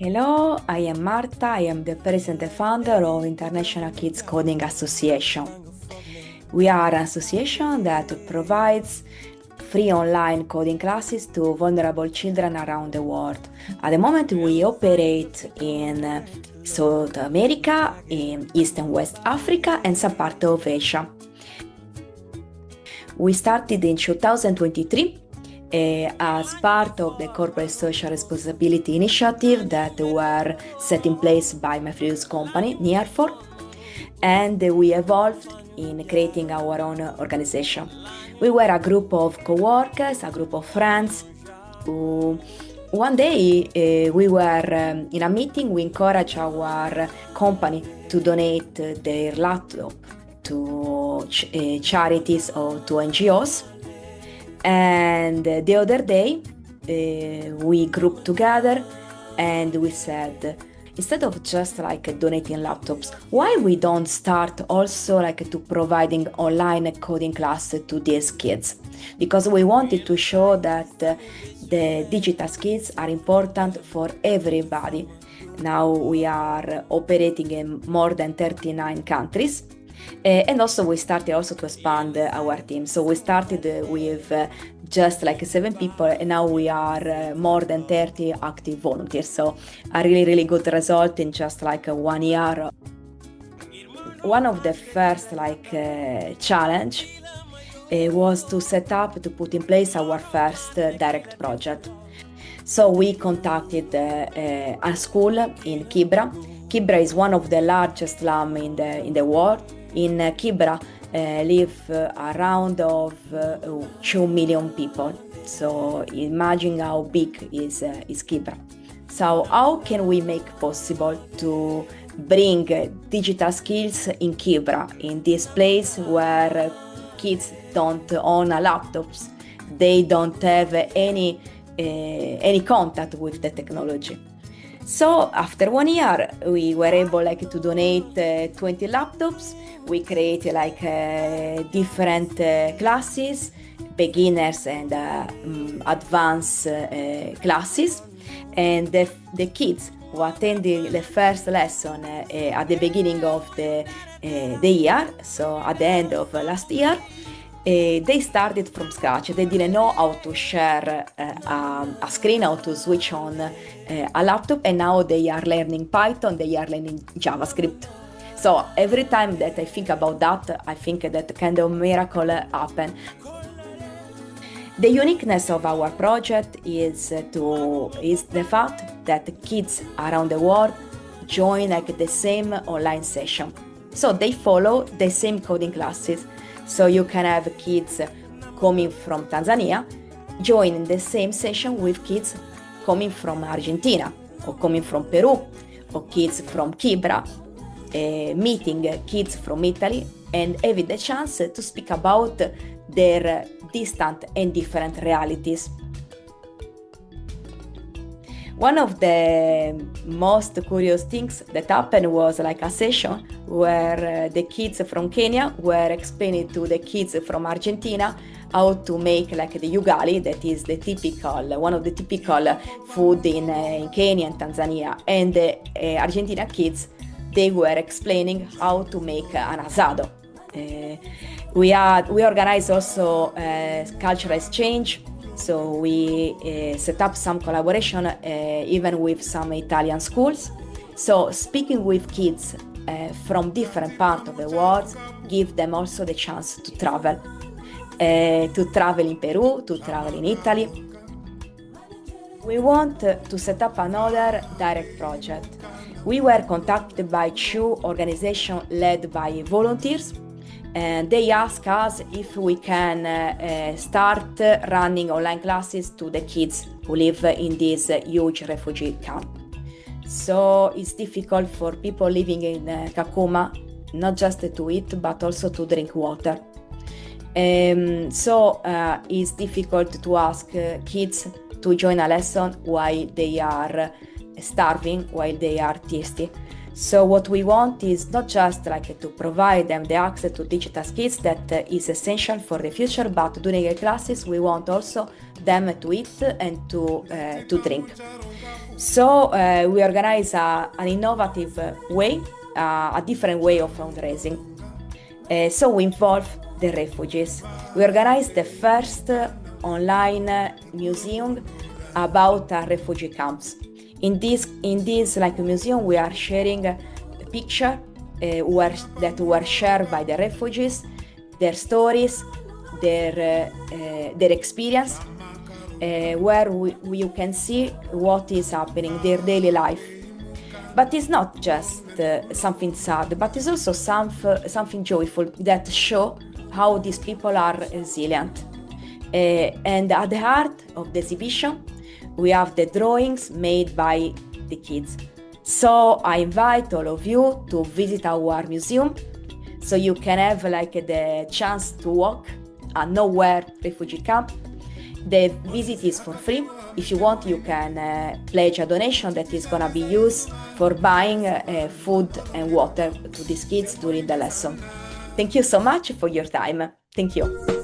Hello, I am Marta. I am the president and founder of International Kids Coding Association. We are an association that provides free online coding classes to vulnerable children around the world. At the moment, we operate in South America, in East and West Africa, and some part of Asia. We started in 2023 as part of the corporate social responsibility initiative that were set in place by my previous company, Nearfor, and we evolved in creating our own organization. We were a group of co-workers, a group of friends who one day we were in a meeting. We encouraged our company to donate their laptop to charities or to NGOs. And the other day, we grouped together and we said, instead of just donating laptops, why we don't start also to providing online coding class to these kids? Because we wanted to show that the digital skills are important for everybody. Now we are operating in more than 39 countries. And also we started also to expand our team. So we started with just 7 people, and now we are more than 30 active volunteers. So a really good result in just 1 year. One of the first challenge was to set up, to put in place our first direct project. So we contacted a school in Kibra. Kibra is one of the largest slums in the world. In Kibra live around of 2 million people. So imagine how big is Kibra. So how can we make possible to bring digital skills in Kibra, in this place where kids don't own laptops, they don't have any contact with the technology. So after 1 year, we were able to donate 20 laptops. We created different classes, beginners and advanced classes. And the kids who attended the first lesson at the beginning of the year, so at the end of last year, they started from scratch. They didn't know how to share a screen, how to switch on a laptop, and now they are learning Python, they are learning JavaScript. So every time that I think about that, I think that kind of miracle happen. The uniqueness of our project is the fact that kids around the world join the same online session. So they follow the same coding classes. So you can have kids coming from Tanzania joining the same session with kids coming from Argentina or coming from Peru, or kids from Kibra, meeting kids from Italy and having the chance to speak about their distant and different realities. One of the most curious things that happened was a session where the kids from Kenya were explaining to the kids from Argentina how to make the ugali, that is one of the typical food in Kenya and Tanzania. And the Argentina kids, they were explaining how to make an asado. We organize also cultural exchange. So we set up some collaboration even with some Italian schools. So speaking with kids from different parts of the world give them also the chance to travel in Peru, to travel in Italy. We want to set up another direct project. We were contacted by 2 organizations led by volunteers. And they ask us if we can start running online classes to the kids who live in this huge refugee camp. So it's difficult for people living in Kakuma, not just to eat, but also to drink water. So it's difficult to ask kids to join a lesson while they are starving, while they are thirsty. So what we want is not just like to provide them the access to digital skills that is essential for the future, but during the classes we want also them to eat and to drink. So we organize an innovative way, a different way of fundraising. So we involve the refugees. We organize the first online museum about refugee camps. In this like museum, we are sharing a picture that were shared by the refugees, their stories, their experience, where you can see what is happening in their daily life. But it's not just something sad, but it's also something joyful that show how these people are resilient. And at the heart of the exhibition, we have the drawings made by the kids. So I invite all of you to visit our museum so you can have like the chance to walk a nowhere refugee camp. The visit is for free. If you want, you can pledge a donation that is gonna be used for buying food and water to these kids during the lesson. Thank you so much for your time. Thank you.